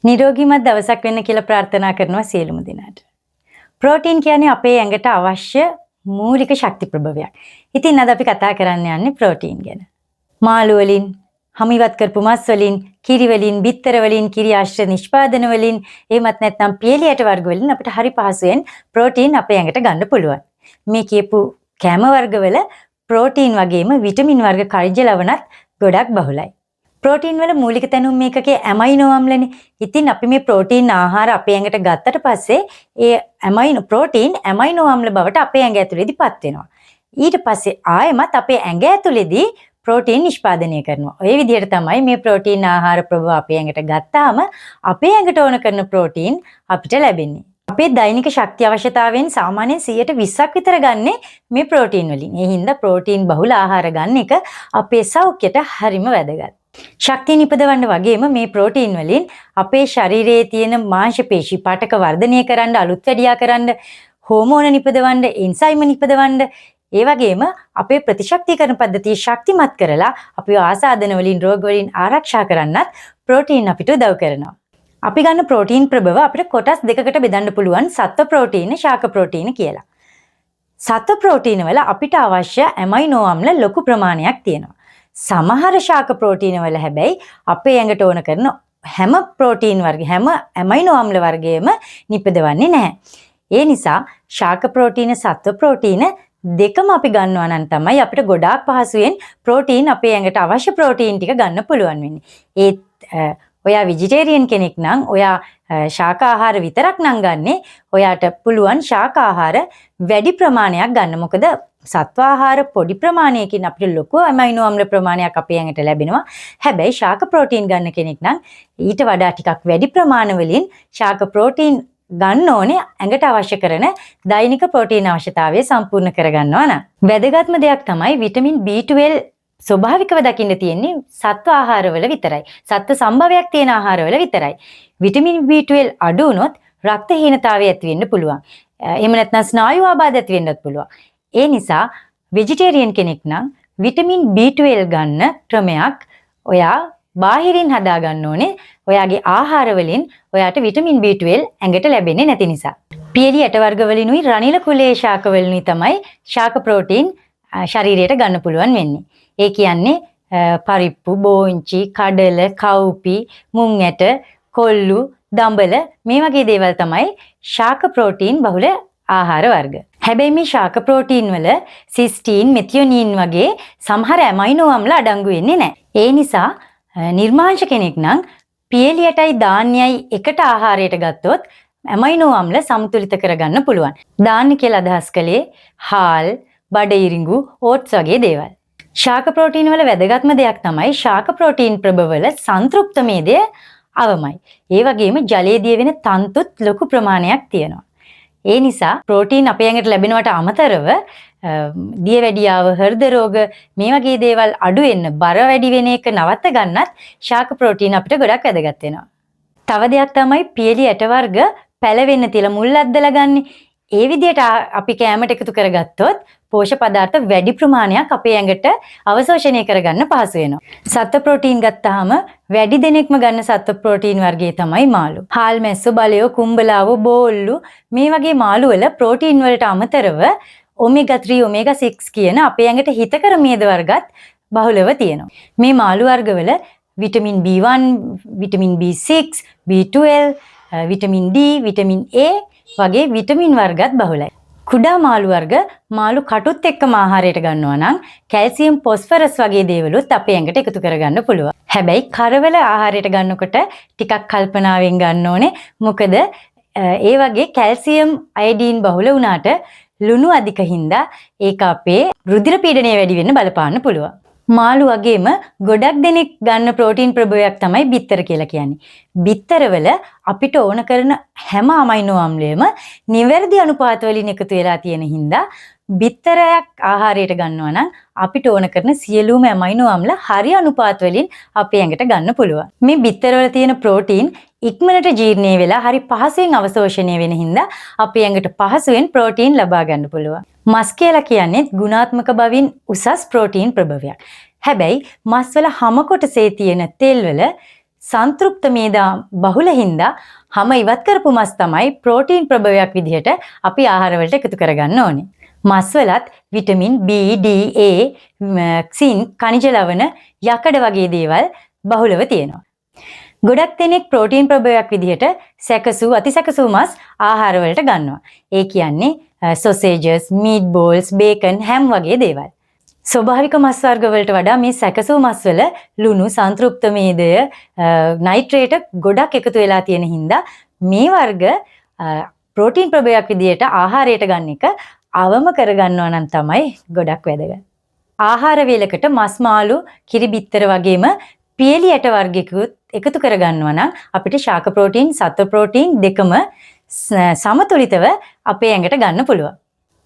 නිරෝගීමත් දවසක් වෙන්න කියලා ප්‍රාර්ථනා කරනවා සියලුම දෙනාට. ප්‍රෝටීන් කියන්නේ අපේ ඇඟට අවශ්‍ය මූලික ශක්ති ප්‍රභවයක්. ඉතින් අද අපි කතා කරන්න යන්නේ ප්‍රෝටීන් ගැන. මාළු වලින්, හමිවත් කරපු මස් වලින්, කිරි වලින්, බිත්තර වලින්, කිරි ආශ්‍රිත නිෂ්පාදන වලින්, එහෙමත් නැත්නම් පියලියට වර්ග වලින් අපිට හරි පහසුවෙන් ප්‍රෝටීන් අපේ ඇඟට ගන්න පුළුවන්. මේ කියපු කැම වර්ගවල ප්‍රෝටීන් වගේම විටමින් වර්ග කර්ජ ලවණත් ගොඩක් බහුලයි. ප්‍රෝටීන් වල මූලික තැනුම් මේකකේ ඇමයිනෝ අම්ලනේ. ඉතින් අපි මේ ප්‍රෝටීන් ආහාර අපේ ඇඟට ගත්තට පස්සේ ඒ ප්‍රෝටීන් ඇමයිනෝ අම්ල බවට අපේ ඇඟ ඇතුලේදීපත් වෙනවා. ඊට පස්සේ ආයෙමත් අපේ ඇඟ ඇතුලේදී ප්‍රෝටීන් නිෂ්පාදනය කරනවා. ඔය විදිහට තමයි මේ ප්‍රෝටීන් ආහාර ප්‍රභව අපේ ඇඟට ගත්තාම අපේ ඇඟට ඕන කරන ප්‍රෝටීන් අපිට ලැබෙන්නේ. අපේ දෛනික ශක්තිය අවශ්‍යතාවයෙන් සාමාන්‍යයෙන් 120ක් විතර ගන්නෙ මේ ප්‍රෝටීන් වලින්. ඒ හින්දා ප්‍රෝටීන් බහුල ආහාර ගන්න එක අපේ සෞඛ්‍යයට හරිම වැදගත්. ශක්තිය නිපදවන්න වගේම මේ ප්‍රෝටීන් වලින් අපේ ශරීරයේ තියෙන මාංශ පේශි පාටක වර්ධනය කරන්න, අලුත් වැඩියා කරන්න, හෝමෝන නිපදවන්න, එන්සයිම නිපදවන්න, ඒ වගේම අපේ ප්‍රතිශක්තිකරණ පද්ධතිය ශක්තිමත් කරලා අපේ ආසාදන වලින්, රෝග වලින් ආරක්ෂා කරන්නත් ප්‍රෝටීන් අපිට උදව් කරනවා. අපි ගන්න ප්‍රෝටීන් ප්‍රභව අපිට කොටස් දෙකකට බෙදන්න පුළුවන්. සත්ව ප්‍රෝටීන, ශාක ප්‍රෝටීන කියලා. සත්ව ප්‍රෝටීන වල අපිට අවශ්‍ය ඇමයිනෝ අම්ල ලොකු ප්‍රමාණයක් තියෙනවා. සමහර ශාක ප්‍රෝටීන වල හැබැයි අපේ ඇඟට ඕන කරන හැම ප්‍රෝටීන් වර්ග හැම ඇමයිනෝ අම්ල වර්ගයම නිපදවන්නේ නැහැ. ඒ නිසා ශාක ප්‍රෝටීන, සත්ව ප්‍රෝටීන දෙකම අපි ගන්නවා නම් තමයි අපිට ගොඩාක් පහසුවෙන් ප්‍රෝටීන් අපේ ඇඟට අවශ්‍ය ප්‍රෝටීන් ටික ගන්න පුළුවන් වෙන්නේ. ඒත් ඔයා වෙජිටේරියන් කෙනෙක් නම් ඔයා ශාක ආහාර විතරක් නම් ගන්නෙ, ඔයාට පුළුවන් ශාක ආහාර වැඩි ප්‍රමාණයක් ගන්න. මොකද සත්ව ආහාර පොඩි ප්‍රමාණයකින් අපිට ලොකු ඇමයිනෝ අම්ල ප්‍රමාණයක් අපේ ඇඟට ලැබෙනවා. හැබැයි ශාක ප්‍රෝටීන් ගන්න කෙනෙක් නම් ඊට වඩා ටිකක් වැඩි ප්‍රමාණ වලින් ශාක ප්‍රෝටීන් ගන්න ඕනේ ඇඟට අවශ්‍ය කරන දෛනික ප්‍රෝටීන් අවශ්‍යතාවය සම්පූර්ණ කරගන්නවා නම්. වැදගත්ම දෙයක් තමයි විටමින් B12 ස්වභාවිකව දකින්න තියෙන්නේ සත්ව ආහාරවල විතරයි. සත්ව සම්භවයක් තියෙන ආහාරවල විතරයි. විටමින් B12 අඩු වුණොත් රක්ත හීනතාවය ඇති වෙන්න පුළුවන්. එහෙම නැත්නම් ස්නායු ආබාධ ඇති වෙන්නත් පුළුවන්. ඒ නිසා වෙජිටේරියන් කෙනෙක් නම් විටමින් B12 ගන්න ක්‍රමයක් ඔයා බාහිරින් හදා ගන්න ඕනේ. ඔයාගේ ආහාර වලින් ඔයාට විටමින් B12 ඇඟට ලැබෙන්නේ නැති නිසා. පියලි ඇට වර්ග වලිනුයි රනිල කුලයේ ශාක වලිනුයි තමයි ශාක ප්‍රෝටීන් ශරීරයට ගන්න පුළුවන් වෙන්නේ. ඒ කියන්නේ පරිප්පු, බෝංචි, කඩල, කව්පි, මුං ඇට, කොල්ලු, දඹල මේ වගේ දේවල් තමයි ශාක ප්‍රෝටීන් බහුල ආහාර වර්ග. හැබැයි මේ ශාක ප්‍රෝටීන් වල සිස්ටීන්, මෙතියොනීන් වගේ සමහර ඇමයිනෝ අම්ල අඩංගු වෙන්නේ නැහැ. ඒ නිසා නිර්මාංශ කෙනෙක් නම් පියලියටයි ධාන්‍යයි එකට ආහාරයට ගත්තොත් ඇමයිනෝ අම්ල සමතුලිත කරගන්න පුළුවන්. ධාන්‍ය කියලා අදහස් කළේ හාල්, බඩ ඉරිඟු, ඕට්ස් වගේ දේවල්. ශාක ප්‍රෝටීන් වල වැදගත්ම දෙයක් තමයි ශාක ප්‍රෝටීන් ප්‍රභවවල සංතෘප්ත මේදය අවමයි. ඒ වගේම ජලයේ දිය වෙන තන්තුත් ලොකු ප්‍රමාණයක් තියෙනවා. ඒ නිසා ප්‍රෝටීන් අපේ ඇඟට ලැබෙනවට අමතරව දියවැඩියාව, හෘද රෝග මේ වගේ දේවල් අඩු වෙන්න, බර වැඩි වෙන එක නවත්ත ගන්නත් ශාක ප්‍රෝටීන් අපිට ගොඩක් වැදගත් වෙනවා. තව දෙයක් තමයි පියලි ඇට වර්ග පැලවෙන්න තියලා මුල් අද්දලා ගන්න. ඒ විදිහට අපි කෑමට එකතු කරගත්තොත් පෝෂක පදාර්ථ වැඩි ප්‍රමාණයක් අපේ ඇඟට අවශෝෂණය කරගන්න පහසු වෙනවා. සත්ව ප්‍රෝටීන් ගත්තාම වැඩි දෙනෙක්ම ගන්න සත්ව ප්‍රෝටීන් වර්ගය තමයි මාළු. හාල් මැස්සෝ, බලයෝ, කුඹලාවෝ, බෝල්ලු මේ වගේ මාළු වල ප්‍රෝටීන් වලට අමතරව ඔමේගා 3, ඔමේගා 6 කියන අපේ ඇඟට හිතකර මේද වර්ගත් බහුලව තියෙනවා. මේ මාළු වර්ගවල vitamin B1, vitamin B6, B12, vitamin D, vitamin A වගේ විටමින් වර්ගත් බහුලයි. කුඩා මාළු වර්ග මාළු කටුත් එක්කම ආහාරයට ගන්නවා නම් කැල්සියම්, ෆොස්ෆරස් වගේ දේවලුත් අපේ ඇඟට එකතු කරගන්න පුළුවන්. හැබැයි කරවල ආහාරයට ගන්නකොට ටිකක් කල්පනාවෙන් ගන්න ඕනේ. මොකද ඒ වගේ කැල්සියම්, අයඩීන් බහුල වුණාට ලුණු අධික හින්දා ඒක අපේ රුධිර පීඩනය වැඩි වෙන්න බලපාන්න පුළුවන්. මාළු වගේම ගොඩක් දෙනෙක් ගන්න ප්‍රෝටීන් ප්‍රභවයක් තමයි බිත්තර කියලා කියන්නේ. බිත්තරවල අපිට ඕන කරන හැම අමයිනෝ අම්ලයම නිවැරදි අනුපාත වලින් එකතු වෙලා තියෙන හින්දා බිත්තරයක් ආහාරයට ගන්නවා නම් අපිට ඕන කරන සියලුම ඇමයිනෝ අම්ල හරි අනුපාත වලින් අපේ ඇඟට ගන්න පුළුවන්. මේ බිත්තරවල තියෙන ප්‍රෝටීන් ඉක්මනට ජීර්ණය වෙලා හරි පහසුවෙන් අවශෝෂණය වෙන හින්දා අපේ ඇඟට පහසුවෙන් ප්‍රෝටීන් ලබා ගන්න පුළුවන්. මස් කියලා කියන්නේ ගුණාත්මක බවින් උසස් ප්‍රෝටීන් ප්‍රභවයක්. හැබැයි මස් වල හැම කොටසේ තියෙන තෙල් වල සංතෘප්ත මේදා බහුල හින්දා හැම ඉවත් කරපු මස් තමයි ප්‍රෝටීන් ප්‍රභවයක් විදිහට අපි ආහාරවලට එකතු කරගන්න ඕනේ. මස් වලත් විටමින් B, D, A, සින්, khනිජ ලවණ, යකඩ වගේ දේවල් බහුලව තියෙනවා. ගොඩක් දෙනෙක් ප්‍රෝටීන් ප්‍රභවයක් විදිහට සැකසූ අතිසැකසූ මස් ආහාරවලට ගන්නවා. ඒ කියන්නේ සොසේජස්, මීට් බෝල්ස්, බේකන්, හැම් වගේ දේවල්. ස්වභාවික මස් වර්ග වලට වඩා මේ සැකසූ මස් වල ලුණු, සංතෘප්ත මේදය, නයිට්‍රේට ගොඩක් එකතු වෙලා තියෙන හින්දා මේ වර්ග ප්‍රෝටීන් ප්‍රභවයක් විදිහට ආහාරයට ගන්න එක අවම කරගන්නවා නම් තමයි ගොඩක් වැදගත්. ආහාර වේලකට මස් මාළු, කිරි බිත්තර වගේම පියලි ඇට වර්ගිකුත් එකතු කරගන්නවා නම් අපිට ශාක ප්‍රෝටීන්, සත්ව ප්‍රෝටීන් දෙකම සමතුලිතව අපේ ඇඟට ගන්න පුළුවන්.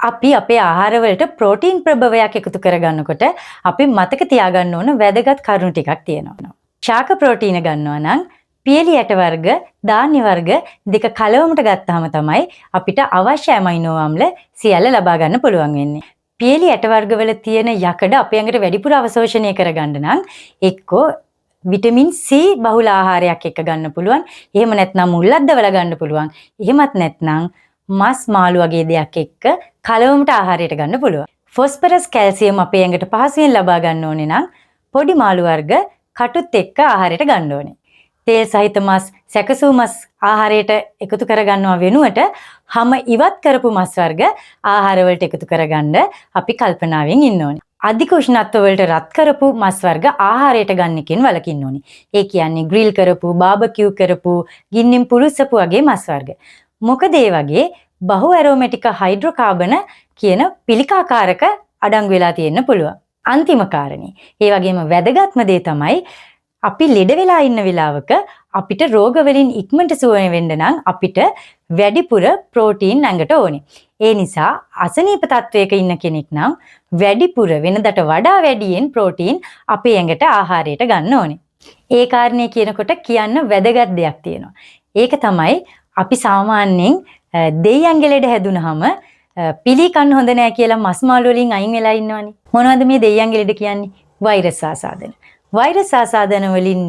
අපි අපේ ආහාරවලට ප්‍රෝටීන් ප්‍රභවයක් එකතු කරගන්නකොට අපි මතක තියාගන්න ඕන වැදගත් කරුණු ටිකක් තියෙනවා. ශාක ප්‍රෝටීන ගන්නවා නම් පියලි ඇට වර්ග, ධාන්‍ය වර්ග දෙක කලවමට ගත්තාම තමයි අපිට අවශ්‍ය ඇමයිනෝ අම්ල සියල්ල ලබා ගන්න පුළුවන් වෙන්නේ. පියලි ඇට වර්ගවල තියෙන යකඩ අපේ ඇඟට වැඩිපුර අවශෝෂණය කරගන්න නම් එක්කෝ විටමින් C බහුල ආහාරයක් එක්ක ගන්න පුළුවන්. එහෙම නැත්නම් මුල්ලද්දවල ගන්න පුළුවන්. එහෙමත් නැත්නම් මස් මාළු වගේ දෙයක් එක්ක කලවමට ආහාරයට ගන්න පුළුවන්. ෆොස්ෆරස්, කැල්සියම් අපේ ඇඟට පහසුවෙන් ලබා ගන්න ඕනේ නම් පොඩි මාළු වර්ග කටුත් එක්ක ආහාරයට ගන්න ඕනේ. තේල් සහිත මස්, සැකසූ මස් ආහාරයට එකතු කරගන්නවා වෙනුවට හැම ඉවත් කරපු මස් වර්ග ආහාරවලට එකතු කරගන්න අපි කල්පනාවෙන් ඉන්න ඕනේ. අධික උෂ්ණත්ව වලට රත් කරපු මස් වර්ග ආහාරයට ගන්න එකෙන් වළකින්න ඕනේ. ඒ කියන්නේ ග්‍රිල් කරපු, බාබකියු කරපු, ගින්නෙන් පුරුස්සපු වගේ මස් වර්ග. මොකද ඒ වගේ බහු ඇරෝමැටික හයිඩ්‍රෝකාබන කියන පිළිකාකාරක අඩංගු වෙලා තියෙන්න පුළුවන්. අන්තිම කාරණේ. ඒ වගේම වැදගත්ම දේ තමයි අපි ලෙඩ වෙලා ඉන්න වෙලාවක අපිට රෝග වලින් ඉක්මනට සුව වෙන්න නම් අපිට වැඩිපුර ප්‍රෝටීන් ඇඟට ඕනේ. ඒ නිසා අසනීප තත්වයක ඉන්න කෙනෙක් නම් වැඩිපුර වෙනදට වඩා වැඩියෙන් ප්‍රෝටීන් අපේ ඇඟට ආහාරයට ගන්න ඕනේ. ඒ කාරණේ කියනකොට කියන්න වැදගත් දෙයක් තියෙනවා. ඒක තමයි අපි සාමාන්‍යයෙන් දෙයියන්ගේ ලෙඩ හැදුනහම පිලි කන්න හොඳ නෑ කියලා මස් මාළු වලින් අයින් වෙලා ඉන්නවනේ. මොනවද මේ දෙයියන්ගේ ලෙඩ කියන්නේ? වෛරස් ආසාදන. වෛරස් ආසාදන වලින්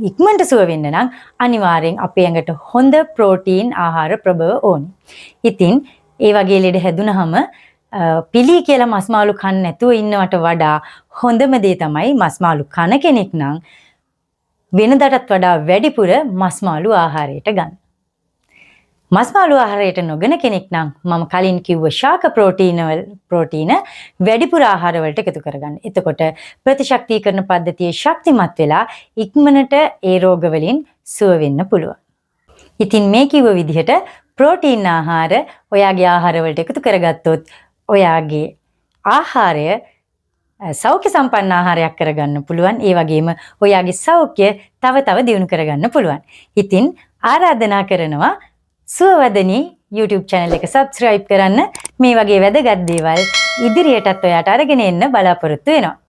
ඉක්මනට සුව වෙන්න නම් අනිවාර්යෙන් අපේ ඇඟට හොඳ ප්‍රෝටීන් ආහාර ප්‍රභව ඕනේ. ඉතින් ඒ වගේ ලෙඩ හැදුනහම පිලි කියලා මස් මාළු කන්න නැතුව ඉන්නවට වඩා හොඳම දේ තමයි මස් මාළු කන කෙනෙක් නම් වෙනදටත් වඩා වැඩිපුර මස් මාළු ආහාරයට ගන්න. මස් මාළු ආහාරයට නොගෙන කෙනෙක් නම් මම කලින් කිව්ව ශාක ප්‍රෝටීන වැඩිපුර ආහාර වලට එකතු කරගන්න. එතකොට ප්‍රතිශක්තිකරණ පද්ධතියේ ශක්තිමත් වෙලා ඉක්මනට ඒ රෝග වලින් සුව වෙන්න පුළුවන්. ඉතින් මේ කිව්ව විදිහට ප්‍රෝටීන් ආහාර ඔයාගේ ආහාර වලට එකතු කරගත්තොත් ඔයාගේ ආහාරය සෞඛ්‍ය සම්පන්න ආහාරයක් කරගන්න පුළුවන්. ඒ වගේම ඔයාගේ සෞඛ්‍ය තව දියුණු කරගන්න පුළුවන්. ඉතින් ආරාධනා කරනවා සුවවදනී YouTube channel එක subscribe කරන්න. මේ වගේ වැදගත් දේවල් ඉදිරියටත් ඔයාට අරගෙන එන්න බලාපොරොත්තු වෙනවා.